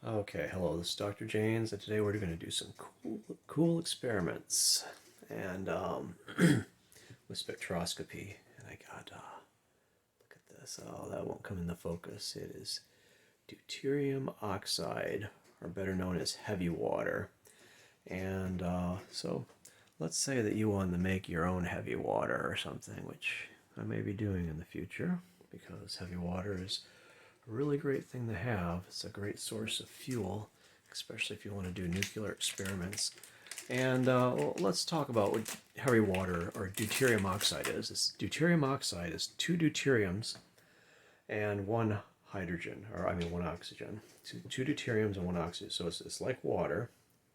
Okay, hello, this is Dr. James, and today we're going to do some cool experiments and with spectroscopy. And I got, look at this. Oh, that won't come into focus. It is deuterium oxide, or better known as heavy water. And so let's say that you want to make your own heavy water or something, which I may be doing in the future because heavy water is a really great thing to have. It's a great source of fuel, especially if you want to do nuclear experiments. And let's talk about what heavy water or deuterium oxide is. Deuterium oxide is two deuteriums and one hydrogen, or I mean one oxygen. Two deuteriums and one oxygen. So it's like water.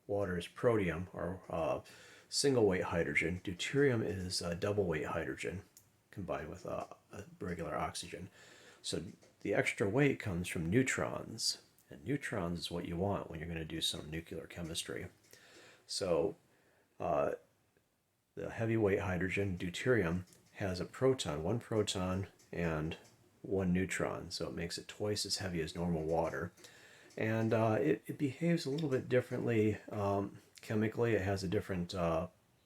Water is protium, or single weight hydrogen. Deuterium is double weight hydrogen combined with a regular oxygen. So the extra weight comes from neutrons, and neutrons is what you want when you're going to do some nuclear chemistry. So the heavyweight hydrogen, deuterium, has one proton and one neutron, so it makes it twice as heavy as normal water. And it behaves a little bit differently chemically. It has a different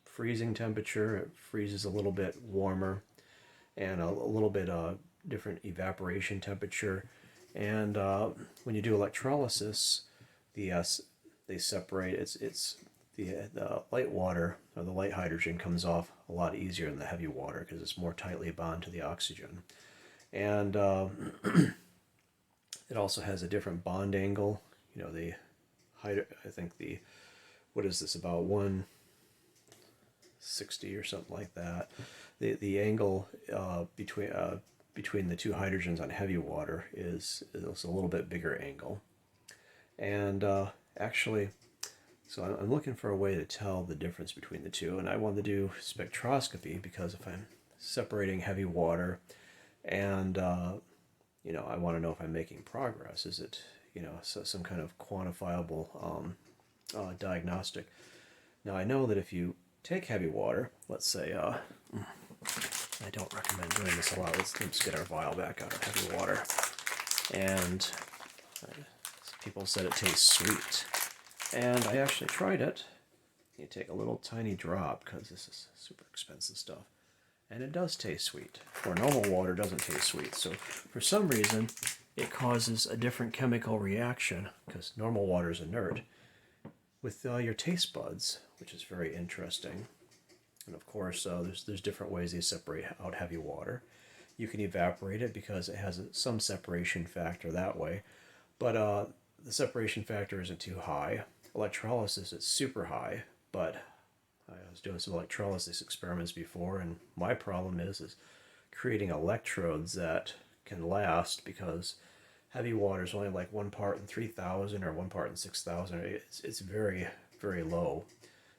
freezing temperature. It freezes a little bit warmer and a little bit different evaporation temperature. And when you do electrolysis, they separate. It's the light water, or the light hydrogen, comes off a lot easier than the heavy water because it's more tightly bound to the oxygen. And it also has a different bond angle. You know, I think what is this, about 160 or something like that. The angle between the two hydrogens on heavy water is a little bit bigger angle. And actually, so I'm looking for a way to tell the difference between the two, and I want to do spectroscopy because if I'm separating heavy water and I want to know if I'm making progress. Is it, some kind of quantifiable diagnostic? Now, I know that if you take heavy water, let's say, I don't recommend doing this a lot. Let's get our vial back out of heavy water. And people said it tastes sweet. And I actually tried it. You take a little tiny drop, because this is super expensive stuff. And it does taste sweet, where normal water doesn't taste sweet. So for some reason, it causes a different chemical reaction, because normal water is inert, with your taste buds, which is very interesting. And of course, there's different ways they separate out heavy water. You can evaporate it because it has some separation factor that way, but the separation factor isn't too high. Electrolysis is super high, but I was doing some electrolysis experiments before, and my problem is creating electrodes that can last, because heavy water is only like 1 part in 3,000 or 1 part in 6,000. It's very, very low.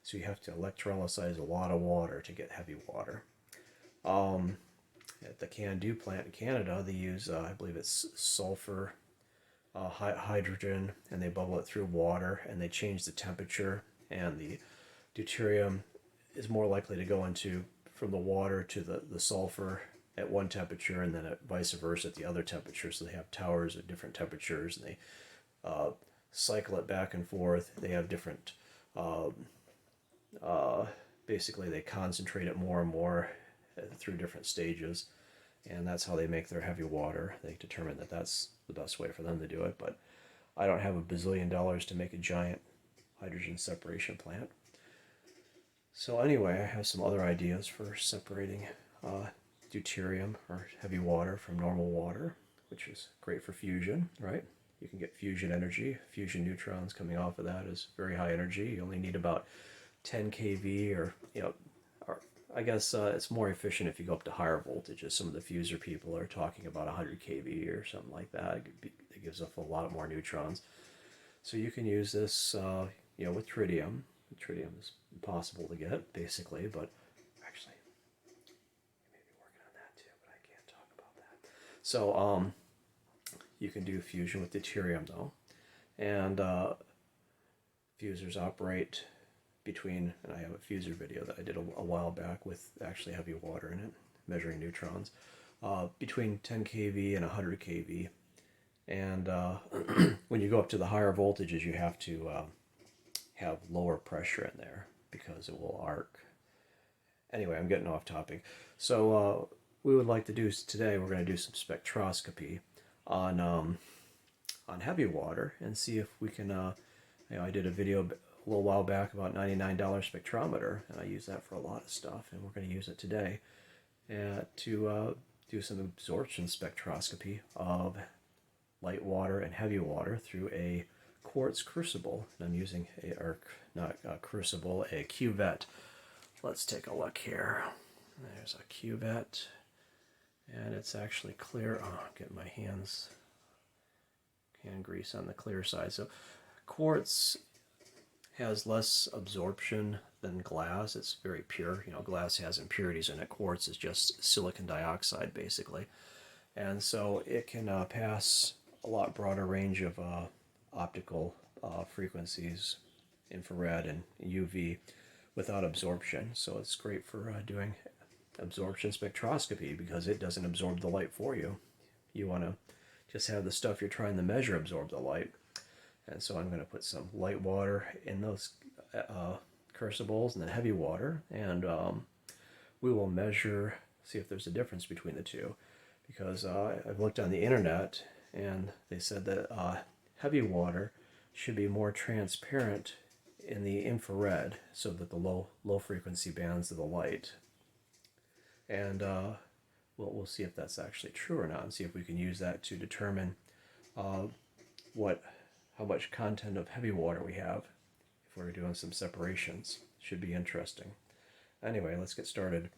So you have to electrolysize a lot of water to get heavy water. At the Can-Do plant in Canada, they use, I believe it's sulfur, hydrogen, and they bubble it through water, and they change the temperature, and the deuterium is more likely to go into from the water to the sulfur at one temperature, and then vice versa at the other temperature. So they have towers at different temperatures, and they cycle it back and forth. They have different, basically they concentrate it more and more through different stages, and that's how they make their heavy water. They determine that that's the best way for them to do it, but I don't have $1 billion to make a giant hydrogen separation plant. So anyway, I have some other ideas for separating deuterium, or heavy water, from normal water, which is great for fusion, right? You can get fusion energy. Fusion neutrons coming off of that is very high energy. You only need about 10 kV, or I guess it's more efficient if you go up to higher voltages. Some of the fuser people are talking about 100 kV or something like that. It gives off a lot more neutrons. So you can use this, with tritium. Tritium is impossible to get, basically, but actually, you may be working on that too, but I can't talk about that. So, you can do fusion with deuterium, though, and fusers operate between, and I have a fuser video that I did a while back with actually heavy water in it, measuring neutrons, between 10 kV and 100 kV. And when you go up to the higher voltages, you have to have lower pressure in there because it will arc. Anyway, I'm getting off topic. So we would like to do today, we're going to do some spectroscopy on heavy water and see if we can, I did a video a little while back about $99 spectrometer, and I use that for a lot of stuff, and we're going to use it today to do some absorption spectroscopy of light water and heavy water through a quartz crucible. And I'm using a crucible, a cuvette. Let's take a look here. There's a cuvette, and it's actually clear. Oh, I'm getting my hand grease on the clear side. So quartz has less absorption than glass. It's very pure. You know, glass has impurities in it. Quartz is just silicon dioxide, basically. And so it can pass a lot broader range of optical frequencies, infrared and UV, without absorption. So it's great for doing absorption spectroscopy because it doesn't absorb the light for you. You want to just have the stuff you're trying to measure absorb the light. And so I'm going to put some light water in those crucibles and then heavy water, and we will measure, see if there's a difference between the two. Because I've looked on the internet, and they said that heavy water should be more transparent in the infrared, so that the low frequency bands of the light. And we'll see if that's actually true or not, and see if we can use that to determine how much content of heavy water we have if we're doing some separations. Should be interesting. Anyway, let's get started.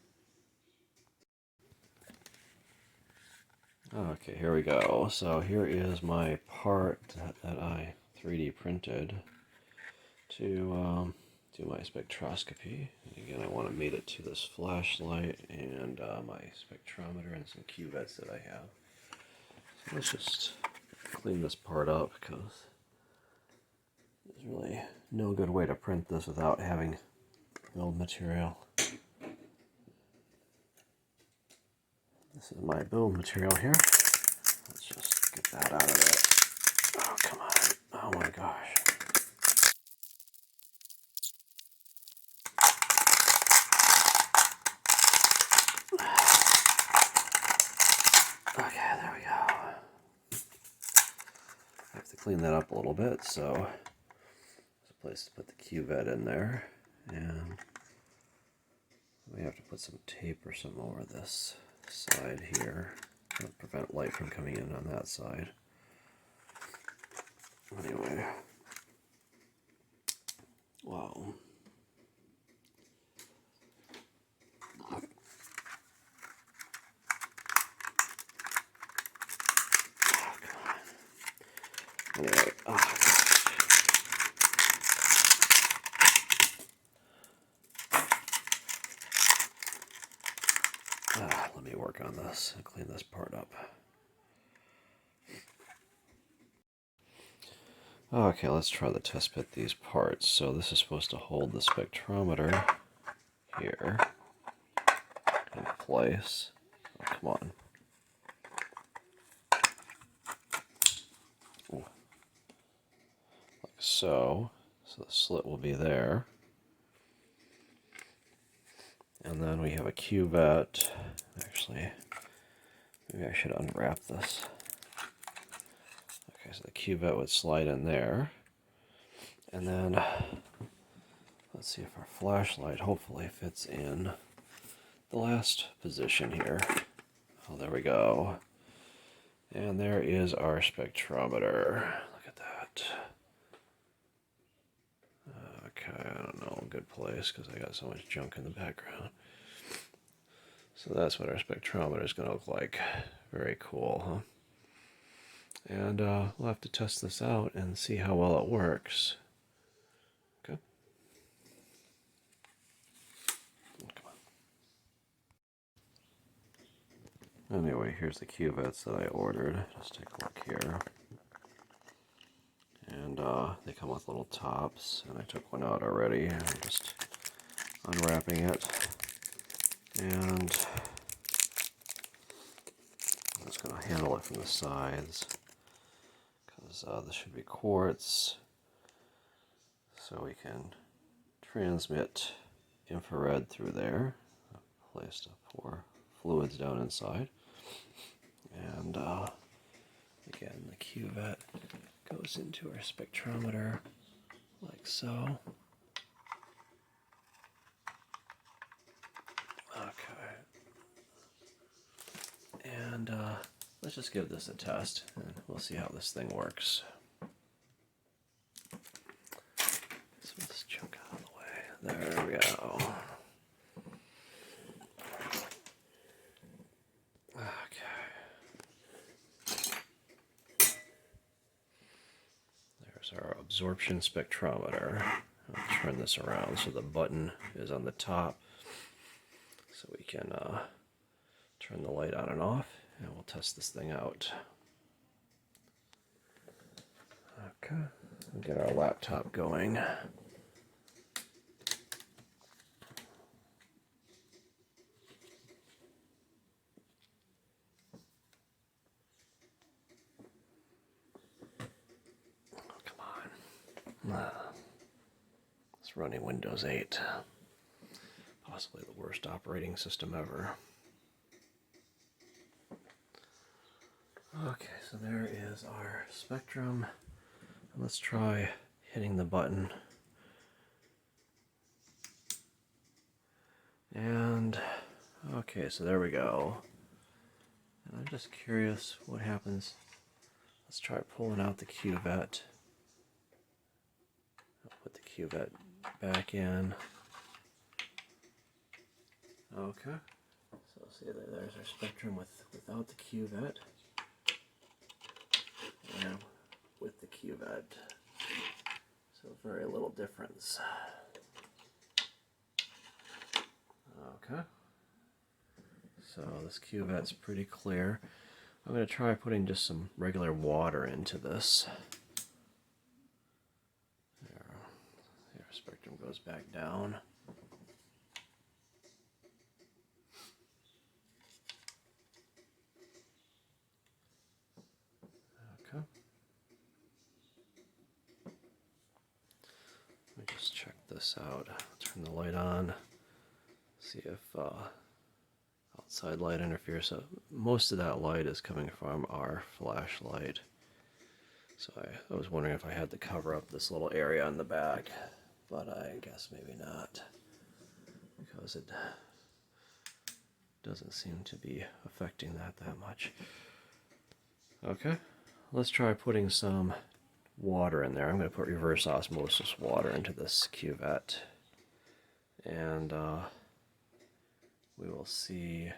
Okay, here we go. So here is my part that I 3D printed to do my spectroscopy. And again, I want to mate it to this flashlight and my spectrometer and some cuvettes that I have. So let's just clean this part up, because there's really no good way to print this without having build material. This is my build material here. Let's just get that out of there. Oh, come on. Oh my gosh. Okay, there we go. I have to clean that up a little bit, so there's a place to put the cuvette in there, and we have to put some tape or something over this side here to prevent light from coming in on that side. Anyway, wow. Anyway, let me work on this and clean this part up. Okay, let's try to test fit these parts. So this is supposed to hold the spectrometer here in place. Oh, come on. Ooh. Like so. So the slit will be there. And then we have a cuvette. Actually, maybe I should unwrap this. Okay, so the cuvette would slide in there. And then, let's see if our flashlight hopefully fits in the last position here. Oh, there we go. And there is our spectrometer. Look at that. Okay, I don't know, good place because I got so much junk in the background. So that's what our spectrometer is going to look like. Very cool, huh? And we'll have to test this out and see how well it works. Okay. Come on. Anyway, here's the cuvettes that I ordered. Just take a look here. And they come with little tops, and I took one out already. I'm just unwrapping it. And I'm just going to handle it from the sides. this should be quartz, so we can transmit infrared through there. A place to pour fluids down inside. And again, the cuvette goes into our spectrometer like so. Okay. And let's just give this a test, and we'll see how this thing works. So let's chunk out of the way. There we go. Okay. There's our absorption spectrometer. I'll turn this around so the button is on the top, so we can turn the light on and off, and we'll test this thing out. Okay, we'll get our laptop going. Oh, come on. It's running Windows 8. Possibly the worst operating system ever. Okay, so there is our spectrum. Let's try hitting the button. And, okay, so there we go. And I'm just curious what happens. Let's try pulling out the cuvette. I'll put the cuvette back in. Okay, so see there's our spectrum without the cuvette. And with the cuvette, so very little difference. Okay, so this cuvette's pretty clear. I'm going to try putting just some regular water into this. There, our spectrum goes back down. Okay. Let me just check this out. Turn the light on. See if outside light interferes. So most of that light is coming from our flashlight. So I was wondering if I had to cover up this little area on the back, but I guess maybe not, because it doesn't seem to be affecting that much. Okay, let's try putting some water in there. I'm going to put reverse osmosis water into this cuvette, and we will see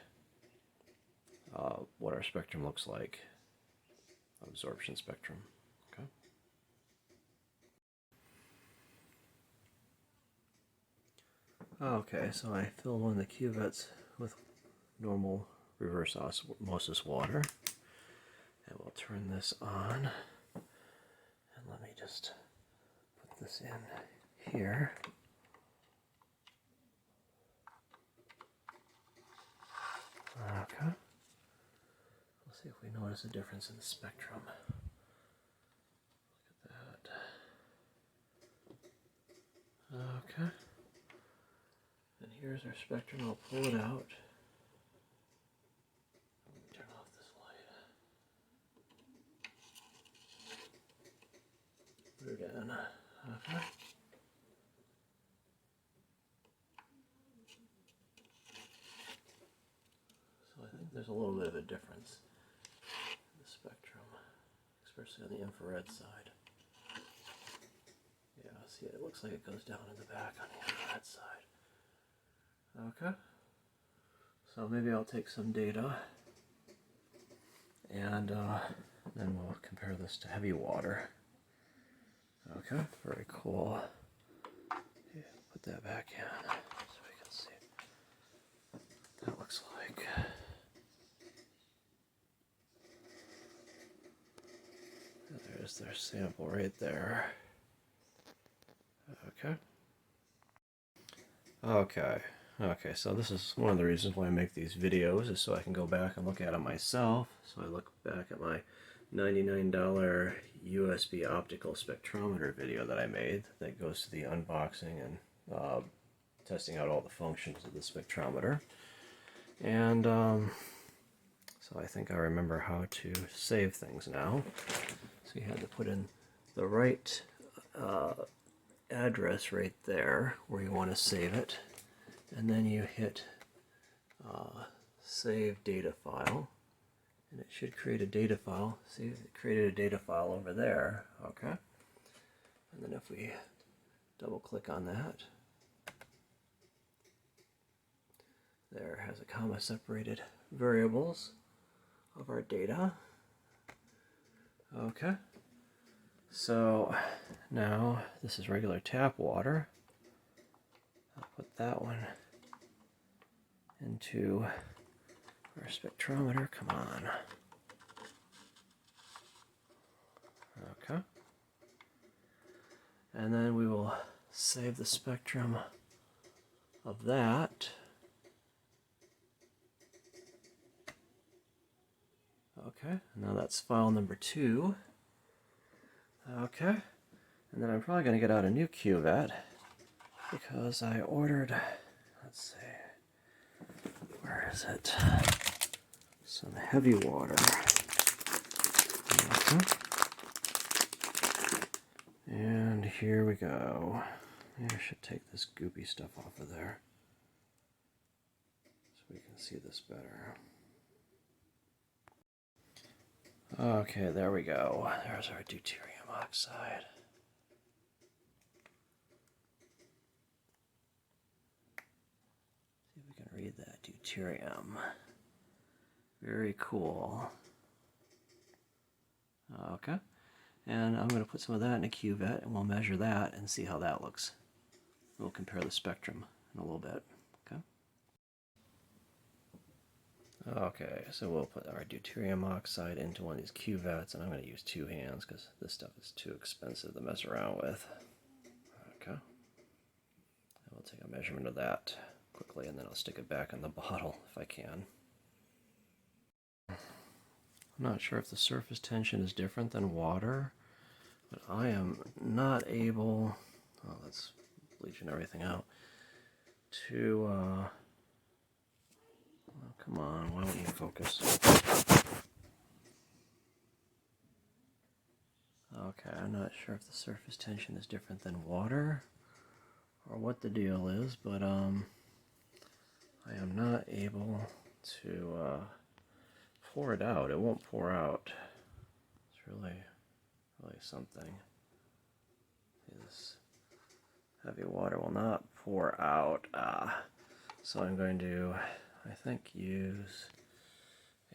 what our spectrum looks like. Absorption spectrum. Okay. Okay, so I filled one of the cuvettes with normal reverse osmosis water, and we'll turn this on. And let me just put this in here. Okay. We'll see if we notice a difference in the spectrum. Look at that. Okay. And here's our spectrum. I'll pull it out. Let me turn off this light. Put it in. Okay. So I think there's a little bit of a difference in the spectrum, especially on the infrared side. Yeah, see, it looks like it goes down in the back on the infrared side. Okay, so maybe I'll take some data and then we'll compare this to heavy water. Okay, very cool. Yeah, put that back in so we can see what that looks like. There's their sample right there. Okay. Okay, so this is one of the reasons why I make these videos, is so I can go back and look at it myself. So I look back at my $99 USB optical spectrometer video that I made that goes to the unboxing and testing out all the functions of the spectrometer. And so I think I remember how to save things now. So you had to put in the right address right there where you want to save it, and then you hit save data file, and it should create a data file. See, it created a data file over there. Okay, and then if we double click on that, there has a comma separated variables of our data. Okay, so now this is regular tap water. I'll put that one into our spectrometer. Come on. Okay. And then we will save the spectrum of that. Okay, now that's file number 2. Okay, and then I'm probably going to get out a new cuvette because I ordered, let's see, where is it? Some heavy water. Okay. And here we go. Maybe I should take this goopy stuff off of there so we can see this better. Okay, there we go. There's our deuterium oxide. See if we can read that deuterium. Very cool. Okay, and I'm going to put some of that in a cuvette, and we'll measure that and see how that looks. We'll compare the spectrum in a little bit. Okay. Okay, so we'll put our deuterium oxide into one of these cuvettes, and I'm going to use 2 hands because this stuff is too expensive to mess around with. Okay. And we'll take a measurement of that quickly, and then I'll stick it back in the bottle if I can. I'm not sure if the surface tension is different than water, but I am not able, oh, that's bleaching everything out, to, oh, come on, why won't you focus? Okay, I'm not sure if the surface tension is different than water or what the deal is, but I am not able to pour it out. It won't pour out. It's really something. This heavy water will not pour out. So I'm going to, I think, use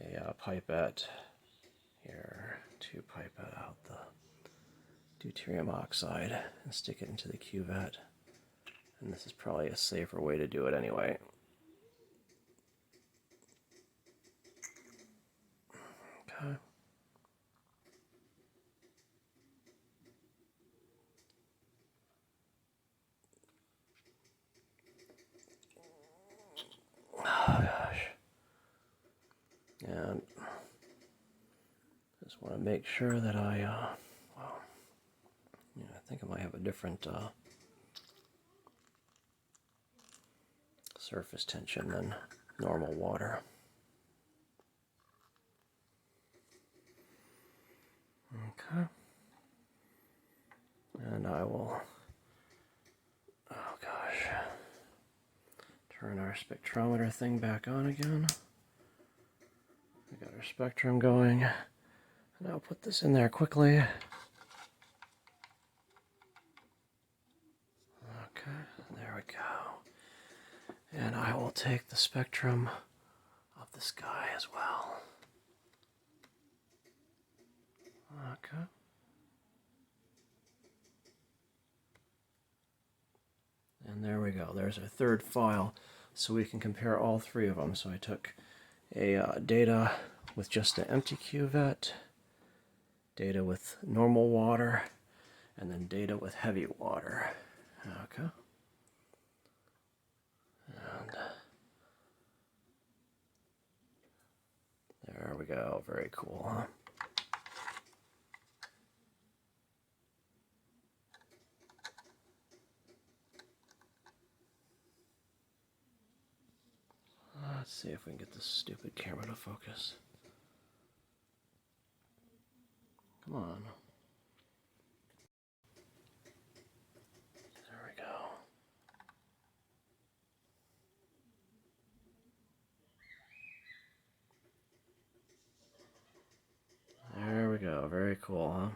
a pipette here to pipette out the deuterium oxide and stick it into the cuvette. And this is probably a safer way to do it anyway. Okay. Oh gosh. And just want to make sure that well, yeah, I think I might have a different surface tension than normal water. Okay. And I will, oh gosh, turn our spectrometer thing back on again. We got our spectrum going. And I'll put this in there quickly. Okay, there we go. And I will take the spectrum of the sky as well. Okay. And there we go. There's our third file. So we can compare all 3 of them. So I took a data with just an empty cuvette, data with normal water, and then data with heavy water. Okay. And there we go. Very cool, huh? see if we can get this stupid camera to focus. Come on. There we go. There we go. Very cool, huh?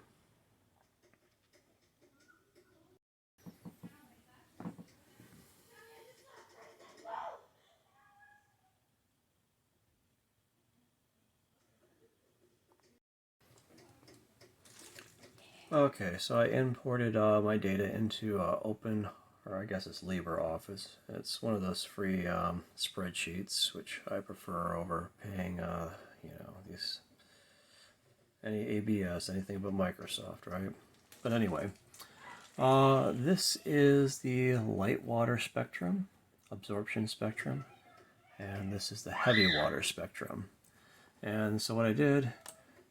Okay, so I imported my data into Open, or I guess it's LibreOffice. It's one of those free spreadsheets, which I prefer over paying, these any ABS, anything but Microsoft, right? But anyway, this is the light water spectrum, absorption spectrum, and this is the heavy water spectrum. And so what I did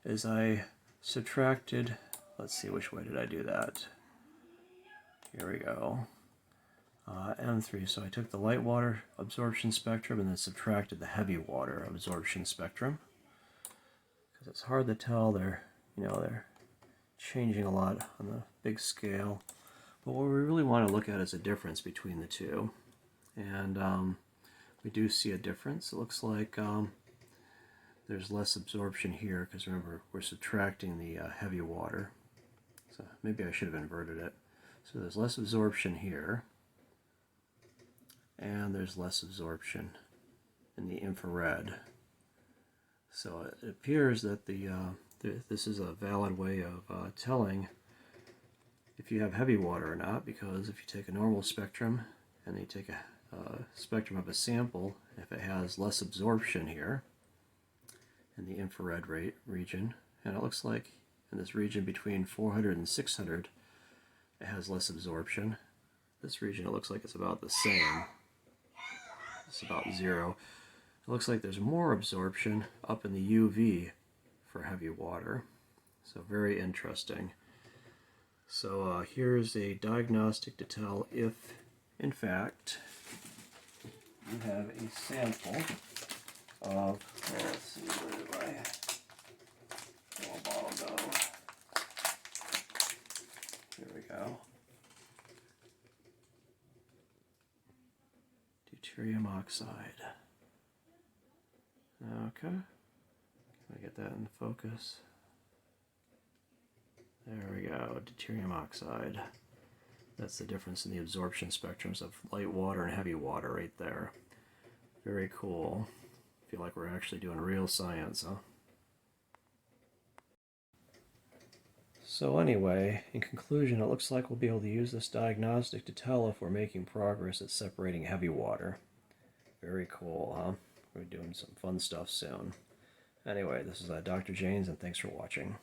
is I subtracted, let's see, which way did I do that? Here we go. M3, so I took the light water absorption spectrum and then subtracted the heavy water absorption spectrum. Because it's hard to tell, they're changing a lot on the big scale. But what we really want to look at is a difference between the two. And we do see a difference. It looks like there's less absorption here, because remember, we're subtracting the heavy water. So maybe I should have inverted it. So there's less absorption here, and there's less absorption in the infrared. So it appears that this is a valid way of telling if you have heavy water or not, because if you take a normal spectrum and then you take a spectrum of a sample, if it has less absorption here in the infrared region, and it looks like in this region between 400 and 600 it has less absorption. This region, it looks like it's about the same. It's about 0. It looks like there's more absorption up in the UV for heavy water. So very interesting. So here's a diagnostic to tell if, in fact, you have a sample of, let's see, where did my little bottle go? Here we go. Deuterium oxide. Okay. Can I get that in focus? There we go. Deuterium oxide. That's the difference in the absorption spectrums of light water and heavy water right there. Very cool. Feel like we're actually doing real science, huh? So anyway, in conclusion, it looks like we'll be able to use this diagnostic to tell if we're making progress at separating heavy water. Very cool, huh? We're doing some fun stuff soon. Anyway, this is Dr. Janes, and thanks for watching.